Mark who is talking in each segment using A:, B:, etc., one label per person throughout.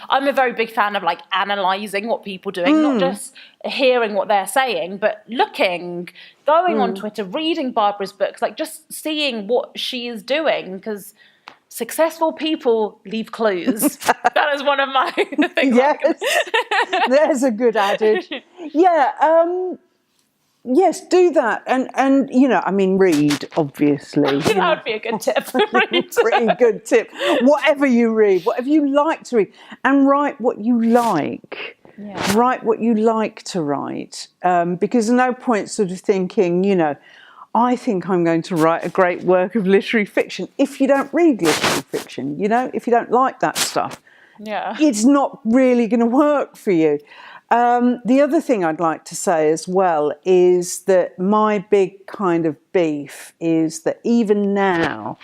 A: I'm a very big fan of like analysing what people are doing, not just hearing what they're saying, but looking, going on Twitter, reading Barbara's books, like just seeing what she is doing, because successful people leave clues. That is one of my things.
B: Yes, there's a good adage. Yeah, yes, do that. And you know, I mean, read, obviously.
A: That would be a good tip.
B: Pretty good tip. Whatever you read, whatever you like to read, and write what you like. Yeah. Write what you like to write. Because there's no point sort of thinking, you know, I think I'm going to write a great work of literary fiction. If you don't read literary fiction, you know, if you don't like that stuff, it's not really going to work for you. The other thing I'd like to say as well is that my big kind of beef is that even now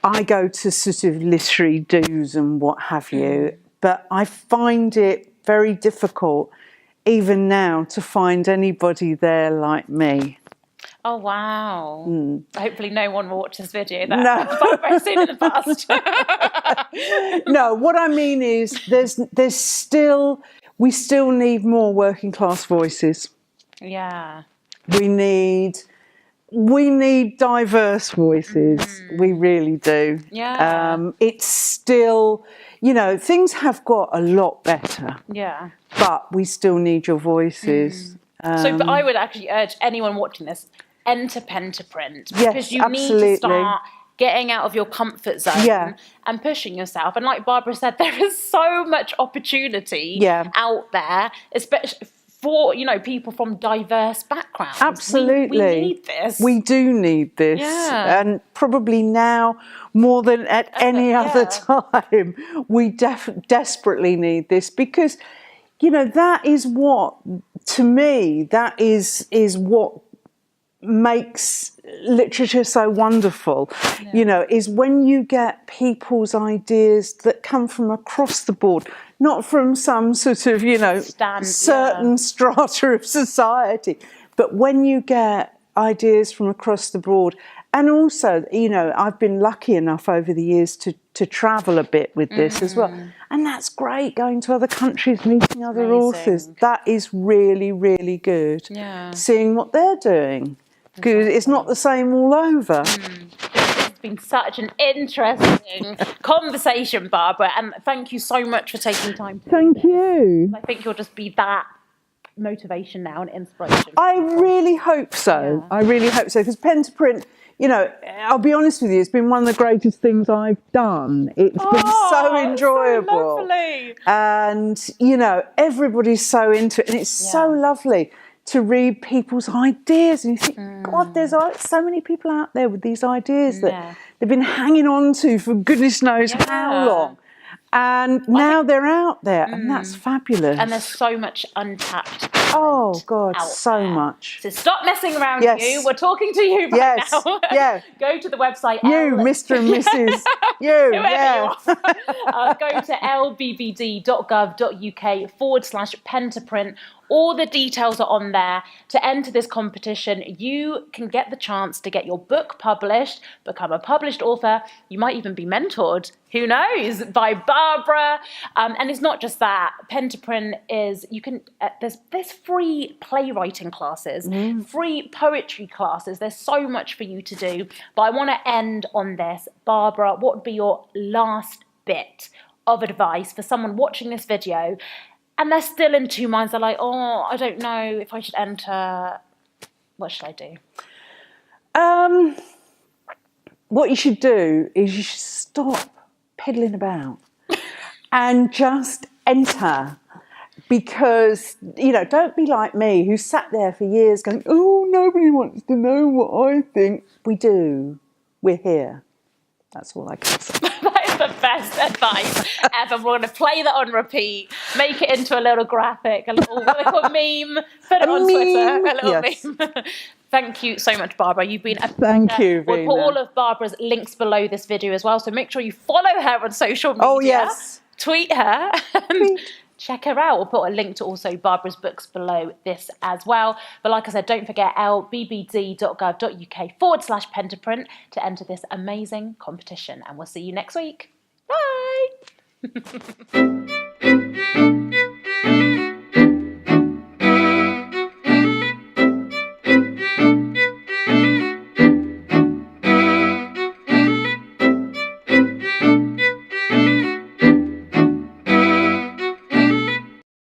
B: I go to sort of literary do's and what have you, but I find it very difficult even now to find anybody there like me.
A: Oh, wow. Hopefully no one will watch this video. That I've seen in the past.
B: No, what I mean is we still need more working class voices.
A: Yeah.
B: We need diverse voices. We really do.
A: Yeah.
B: It's still, you know, things have got a lot better.
A: Yeah.
B: But we still need your voices.
A: So I would actually urge anyone watching this, enter pen to print,
B: Yes,
A: because you
B: absolutely.
A: need to start getting out of your comfort zone and pushing yourself. And like Barbara said, there is so much opportunity out there, especially for, you know, people from diverse backgrounds.
B: Absolutely.
A: We need this.
B: We do need this.
A: Yeah.
B: And probably now more than at any other time, we desperately need this, because, you know, that is what, to me, that is what makes literature so wonderful, you know, is when you get people's ideas that come from across the board, not from some sort of, you know, certain strata of society, but when you get ideas from across the board. And also, you know, I've been lucky enough over the years to travel a bit with this as well. And that's great, going to other countries, meeting other authors. That is really, really good.
A: Yeah.
B: Seeing what they're doing. Because it's not the same all over.
A: It's been such an interesting conversation, Barbara, and thank you so much for taking time to
B: Thank you.
A: I think you'll just be that motivation now and inspiration.
B: I really hope so. I really hope so, because pen to print, you know, I'll be honest with you, it's been one of the greatest things I've done. It's been so enjoyable.
A: So lovely.
B: And, you know, everybody's so into it, and it's so lovely to read people's ideas, and you think, God, there's so many people out there with these ideas that they've been hanging on to for goodness knows how long. And now they're out there, and that's fabulous.
A: And there's so much untapped.
B: Oh, God, so much.
A: So stop messing around, you. We're talking to you right now.
B: Yeah.
A: Go to the website.
B: You, Mr. and Mrs. You,
A: you are. Go to lbbd.gov.uk/pen to print. All the details are on there. To enter this competition, you can get the chance to get your book published, become a published author. You might even be mentored, who knows, by Barbara. And it's not just that. Pen to print is, you can, there's free playwriting classes, free poetry classes. There's so much for you to do. But I want to end on this. Barbara, what would be your last bit of advice for someone watching this video and they're still in two minds? They're like, oh, I don't know if I should enter. What should I do?
B: What you should do is you should stop piddling about and just enter. Because, you know, don't be like me, who sat there for years going, oh, nobody wants to know what I think. We do. We're here. That's all I can say.
A: That is the best advice ever. We're going to play that on repeat, make it into a little graphic, a little meme, put it on Twitter, a little meme. Thank you so much, Barbara. You've been a
B: Thank you, Vina.
A: We'll put all of Barbara's links below this video as well, so make sure you follow her on social media.
B: Oh, yes.
A: Tweet her. Check her out. We'll put a link to also Barbara's books below this as well. But like I said, don't forget lbbd.gov.uk/pen to print to enter this amazing competition. And we'll see you next week. Bye.